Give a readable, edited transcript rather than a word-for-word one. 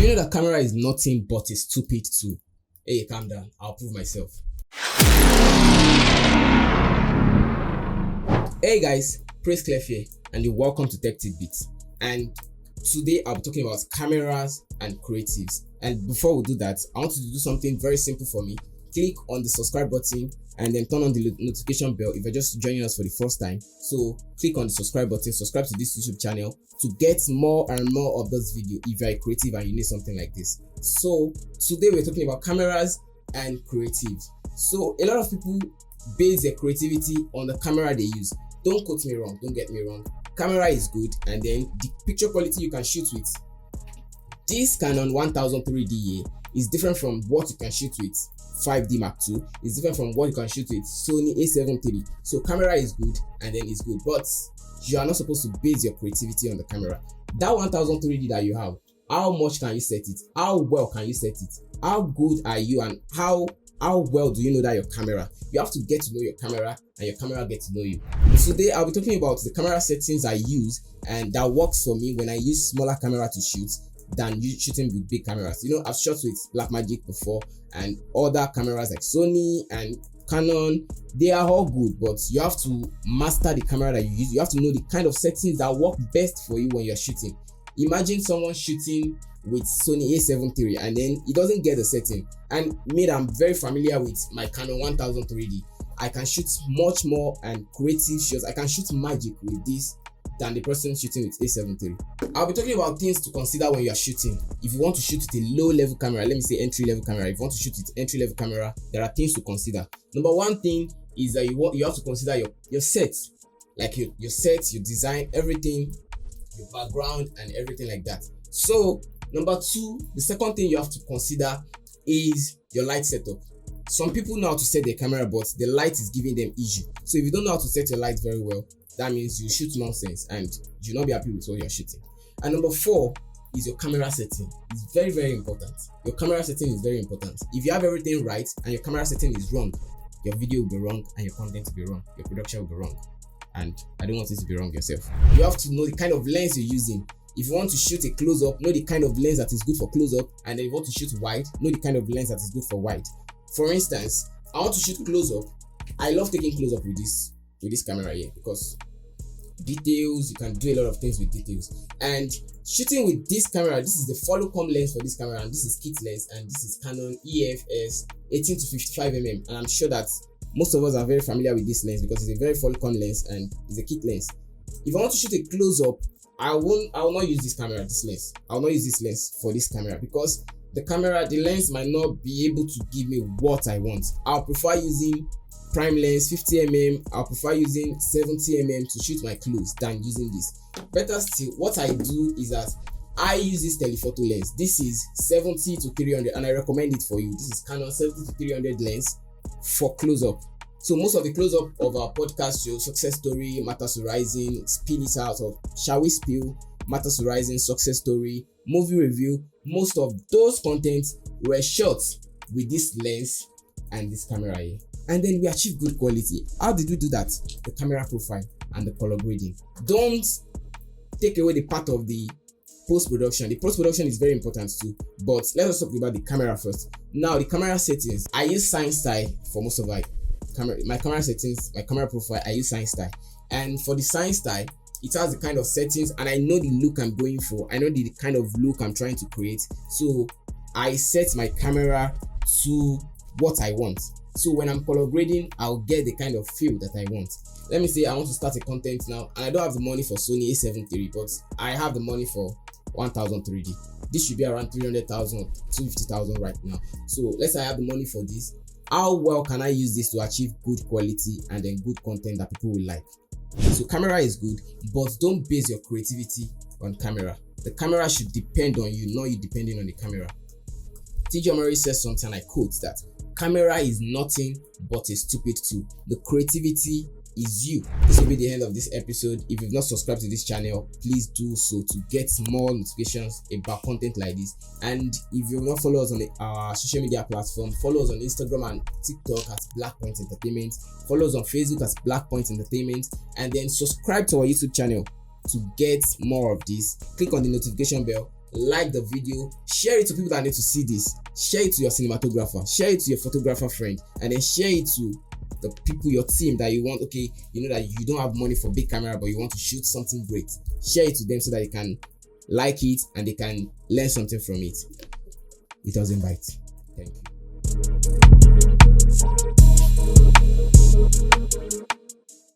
Do you know that camera is nothing but a stupid tool? Hey, calm down. I'll prove myself. Hey guys, Praise Clef here, and you're welcome to Tech Tidbits. And today I'll be talking about cameras and creatives. And before we do that, I want you to do something very simple for me. Click on the subscribe button and then turn on the notification bell if you're just joining us for the first time. So click on the subscribe button, subscribe to this YouTube channel to get more and more of this video if you're a creative and you need something like this. So today we're talking about cameras and creatives. So a lot of people base their creativity on the camera they use. Don't quote me wrong, don't get me wrong. Camera is good, and then the picture quality you can shoot with this Canon 1000 3D is different from what you can shoot with 5D Mark II. It's different from what you can shoot with Sony A7 III. So camera is good, and then it's good, but you are not supposed to base your creativity on the camera. That 1000 3D that you have, how much can you set it? How well can you set it? How good are you, and how well do you know that your camera? You have to get to know your camera, and your camera get to know you. Today I'll be talking about the camera settings I use and that works for me when I use smaller camera to shoot than shooting with big cameras. You know, I've shot with Blackmagic before and other cameras like Sony and Canon. They are all good, but you have to master the camera that you use. You have to know the kind of settings that work best for you when you're shooting. Imagine someone shooting with Sony A7 III and then he doesn't get the setting. And me, I'm very familiar with my Canon 1000 3D. I can shoot much more and creative shots. I can shoot magic with this than the person shooting with A7 III. I'll be talking about things to consider when you are shooting. If you want to shoot with a low level camera, let me say entry level camera. If you want to shoot with entry level camera, there are things to consider. Number one thing is that you have to consider your set, like your set, your design, everything, your background, and everything like that. So number two, the second thing you have to consider is your light setup. Some people know how to set their camera, but the light is giving them issue. So if you don't know how to set your light very well, that means you shoot nonsense and you'll not be happy with what you're shooting. And number four is your camera setting. It's very, very important. Your camera setting is very important. If you have everything right and your camera setting is wrong, your video will be wrong and your content will be wrong. Your production will be wrong. And I don't want it to be wrong yourself. You have to know the kind of lens you're using. If you want to shoot a close-up, know the kind of lens that is good for close-up, and then if you want to shoot wide, know the kind of lens that is good for wide. For instance, I want to shoot close-up. I love taking close-up with this camera here because details, you can do a lot of things with details. And shooting with this camera, this is the follow-come lens for this camera, and this is kit lens, and this is Canon EFS 18 to 55mm. And I'm sure that most of us are very familiar with this lens because it's a very follow-come lens and it's a kit lens. If I want to shoot a close-up, I will not use this camera, this lens. I will not use this lens for this camera because the lens might not be able to give me what I want. I'll prefer using prime lens 50mm. I'll prefer using 70mm to shoot my close than using this. Better still, what I do is that I use this telephoto lens. This is 70 to 300 and I recommend it for you. This is Canon 70 to 300 lens for close-up. So most of the close-up of our podcast show, Success Story, Matters to Rising, Spill It Out, or Shall We Spill, Matters to Rising, Success Story, Movie Review, most of those contents were shot with this lens and this camera here. And then we achieve good quality. How did we do that? The camera profile and the color grading. Don't take away the part of the post-production. The post-production is very important too, but let us talk about the camera first. Now, the camera settings. I use SignStyle for most of my camera settings, my camera profile. I use SignStyle, and for the SignStyle, it has the kind of settings and I know the look I'm going for. I know the kind of look I'm trying to create. So I set my camera to what I want. So when I'm color grading, I'll get the kind of feel that I want. Let me say I want to start a content now and I don't have the money for Sony A7 III, but I have the money for 1000 3D. This should be around 300,000 or 250,000 right now. So let's say I have the money for this. How well can I use this to achieve good quality and then good content that people will like? So camera is good, but don't base your creativity on camera. The camera should depend on you, not you depending on the camera. TJ Murray says something, I quote, that camera is nothing but a stupid tool. The creativity is you. This will be the end of this episode. If you've not subscribed to this channel, please do so to get more notifications about content like this. And if you've not followed us on our social media platform, follow us on Instagram and TikTok at Blackpoint Entertainment. Follow us on Facebook as Blackpoint Entertainment, and then subscribe to our YouTube channel to get more of this. Click on the notification bell like the video, share it to people that need to see this, share it to your cinematographer, share it to your photographer friend, and then share it to the people, your team that you want. Okay, you know that you don't have money for big camera, but you want to shoot something great. Share it to them so that they can like it and they can learn something from it. It doesn't bite. Thank you.